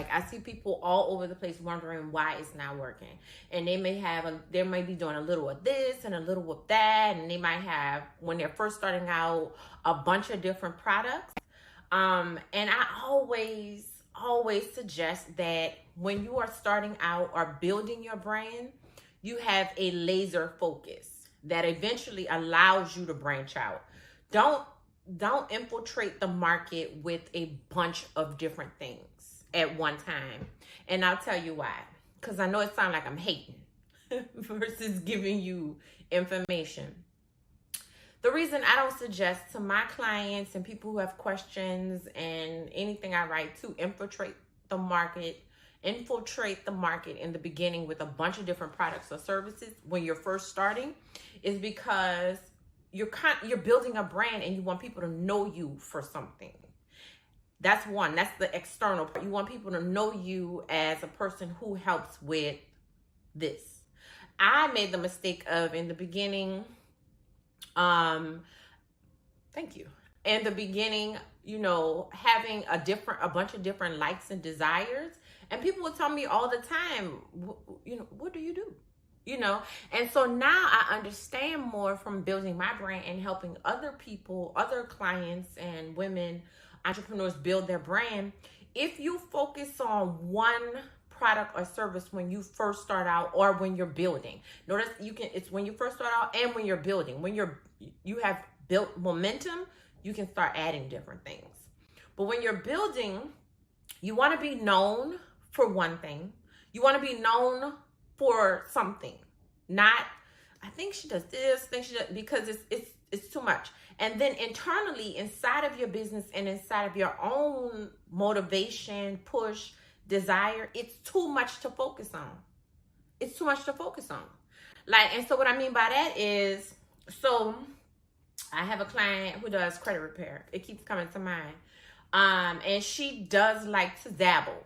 Like, I see people all over the place wondering why it's not working. And they may be doing a little of this and a little of that. And they might have, when they're first starting out, a bunch of different products. And I always suggest that when you are starting out or building your brand, you have a laser focus that eventually allows you to branch out. Don't infiltrate the market with a bunch of different things at one time. And I'll tell you why. Because I know it sounds like I'm hating versus giving you information. The reason I don't suggest to my clients and people who have questions and anything I write to infiltrate the market in the beginning with a bunch of different products or services when you're first starting is because you're building a brand and you want people to know you for something. That's one. That's the external part. You want people to know you as a person who helps with this. I made the mistake of in the beginning, thank you. In the beginning, having a bunch of different likes and desires. And people would tell me all the time, what do you do? And so now I understand more from building my brand and helping other people, other clients and women, entrepreneurs build their brand. If you focus on one product or service when you first start out or when you're building, notice it's when you first start out and when you're building. When you have built momentum, you can start adding different things. But when you're building, you want to be known for one thing. You want to be known for something. Not, I think she does this, because it's too much. And then internally, inside of your business and inside of your own motivation, push, desire, it's too much to focus on. It's too much to focus on. And so what I mean by that is, so I have a client who does credit repair. It keeps coming to mind. And she does like to dabble.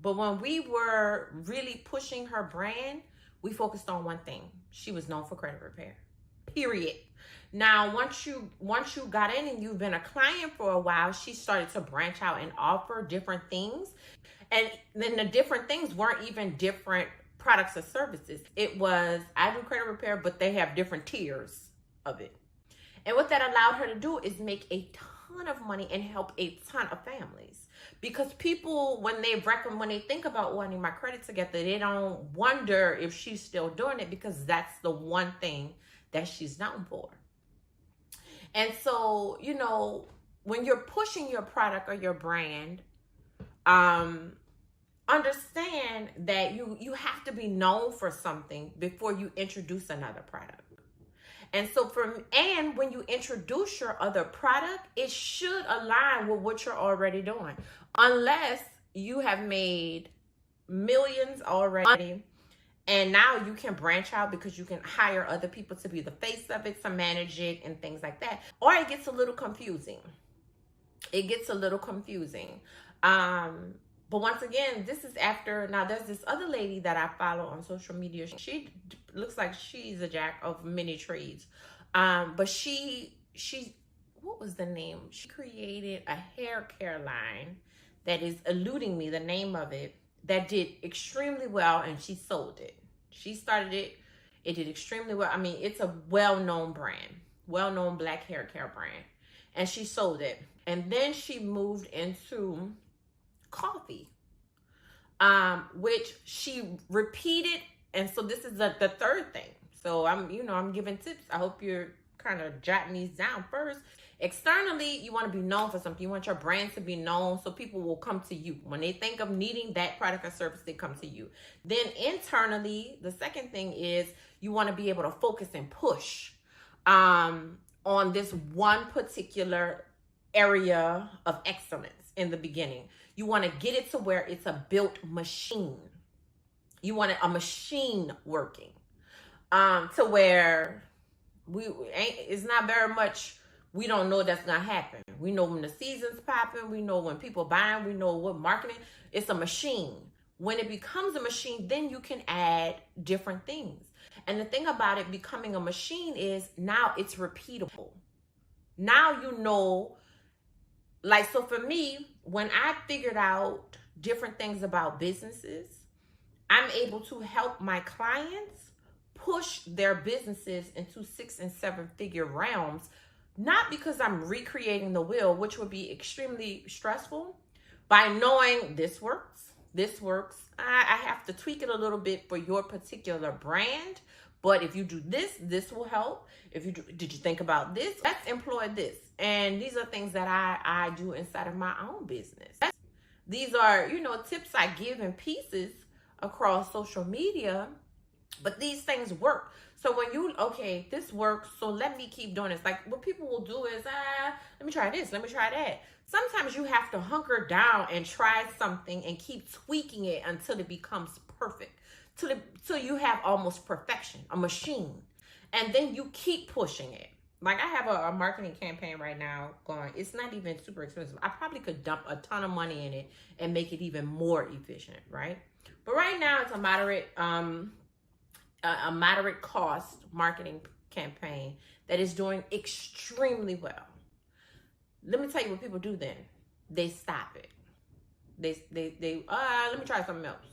But when we were really pushing her brand, we focused on one thing. She was known for credit repair. Period. Now, once you got in and you've been a client for a while, she started to branch out and offer different things. And then the different things weren't even different products or services. It was, I do credit repair, but they have different tiers of it. And what that allowed her to do is make a ton of money and help a ton of families. Because people, when they think about wanting my credit together, they don't wonder if she's still doing it because that's the one thing that she's known for. And so, when you're pushing your product or your brand, understand that you have to be known for something before you introduce another product. And so and when you introduce your other product, it should align with what you're already doing. Unless you have made millions already and now you can branch out because you can hire other people to be the face of it, to manage it and things like that. Or it gets a little confusing. But once again, this is after, now there's this other lady that I follow on social media. She looks like she's a jack of many trades. But she, what was the name? She created a hair care line that is eluding me, the name of it, that did extremely well, and she sold it. She started it. It did extremely well. I mean, it's a well-known brand, well-known black hair care brand. And she sold it. And then she moved into coffee, which she repeated. And so this is the third thing. So I'm giving tips. I hope you're kind of jotting these down first. Externally, you want to be known for something. You want your brand to be known so people will come to you. When they think of needing that product or service, they come to you. Then internally, the second thing is you want to be able to focus and push on this one particular area of excellence in the beginning. You want to get it to where it's a built machine. You want a machine working to where it's not very much. We don't know that's going to happen. We know when the season's popping. We know when people buying. We know what marketing. It's a machine. When it becomes a machine, then you can add different things. And the thing about it becoming a machine is now it's repeatable. Now so for me, when I figured out different things about businesses. I'm able to help my clients push their businesses into 6 and 7 figure realms, not because I'm recreating the wheel, which would be extremely stressful, by knowing this works, this works. I have to tweak it a little bit for your particular brand, but if you do this, this will help. If you do, did you think about this? Let's employ this. And these are things that I do inside of my own business. These are, you know, tips I give in pieces across social media, but these things work. So when you, okay, this works, so let me keep doing this. Like what people will do is, let me try this, let me try that. Sometimes you have to hunker down and try something and keep tweaking it until it becomes perfect, till you have almost perfection, a machine. And then you keep pushing it. Like I have a marketing campaign right now going. It's not even super expensive. I probably could dump a ton of money in it and make it even more efficient, right? But right now it's a moderate cost marketing campaign that is doing extremely well. Let me tell you what people do then. They stop it. They let me try something else.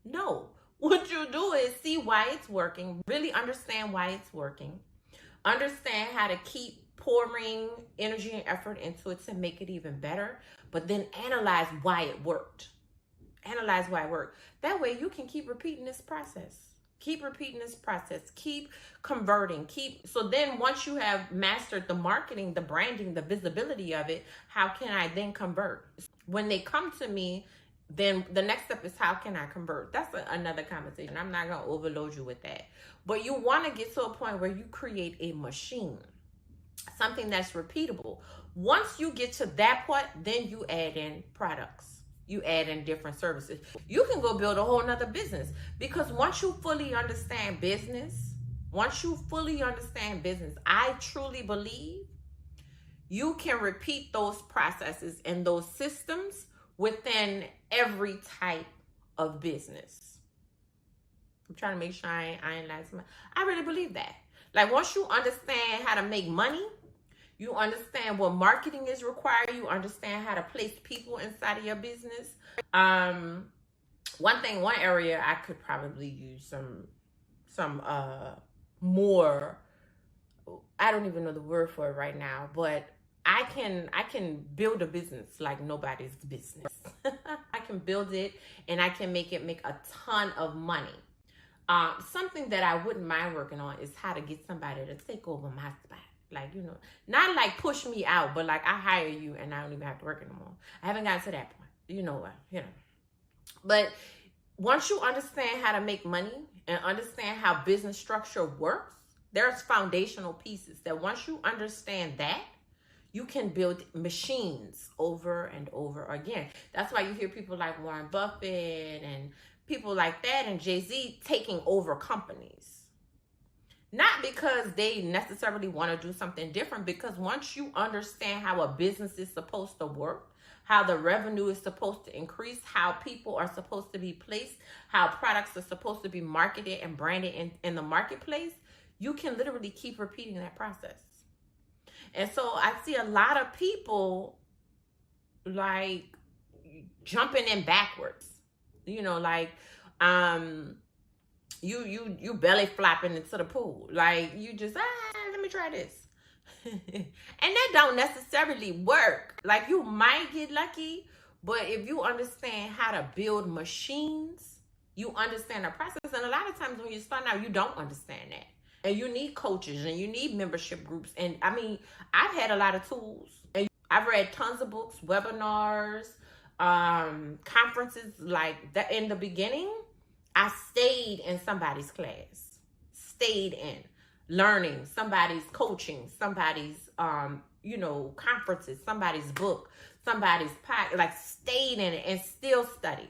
No. What you do is see why it's working, really understand why it's working, understand how to keep pouring energy and effort into it to make it even better, but then analyze why it worked. Analyze why it worked. That way you can keep repeating this process. Keep repeating this process. Keep converting. So then once you have mastered the marketing, the branding, the visibility of it, how can I then convert? When they come to me, then the next step is how can I convert? That's another conversation. I'm not going to overload you with that. But you want to get to a point where you create a machine, something that's repeatable. Once you get to that point, then you add in products. You add in different services. You can go build a whole nother business, because once you fully understand business, I truly believe you can repeat those processes and those systems within every type of business. I'm trying to make sure I ain't lying to my. I really believe that. Like once you understand how to make money, you understand what marketing is required, you understand how to place people inside of your business. One area I could probably use some more, I don't even know the word for it right now, but I can build a business like nobody's business. I can build it and I can make it make a ton of money. Something that I wouldn't mind working on is how to get somebody to take over my spot. Like, you know, not like push me out, but like I hire you and I don't even have to work anymore. I haven't gotten to that point. You know what? You know. But once you understand how to make money and understand how business structure works, there's foundational pieces that once you understand that, you can build machines over and over again. That's why you hear people like Warren Buffett and people like that and Jay-Z taking over companies. Not because they necessarily want to do something different, because once you understand how a business is supposed to work, how the revenue is supposed to increase, how people are supposed to be placed, how products are supposed to be marketed and branded in the marketplace, you can literally keep repeating that process. And so I see a lot of people like jumping in backwards, you know, like, you belly flopping into the pool. Like you just, let me try this. And that don't necessarily work. Like you might get lucky, but if you understand how to build machines, you understand the process. And a lot of times when you start out, you don't understand that. And you need coaches and you need membership groups. And I mean, I've had a lot of tools. And I've read tons of books, webinars, conferences like that. In the beginning, I stayed in somebody's class, stayed in learning, somebody's coaching, somebody's, conferences, somebody's book, somebody's podcast, like stayed in it and still study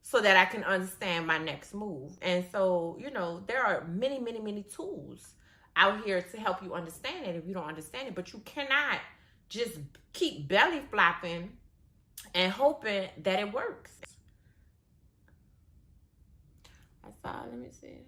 so that I can understand my next move. And so, you know, there are many, many, many tools out here to help you understand it if you don't understand it, but you cannot just keep belly flopping and hoping that it works. That's all. Let me see.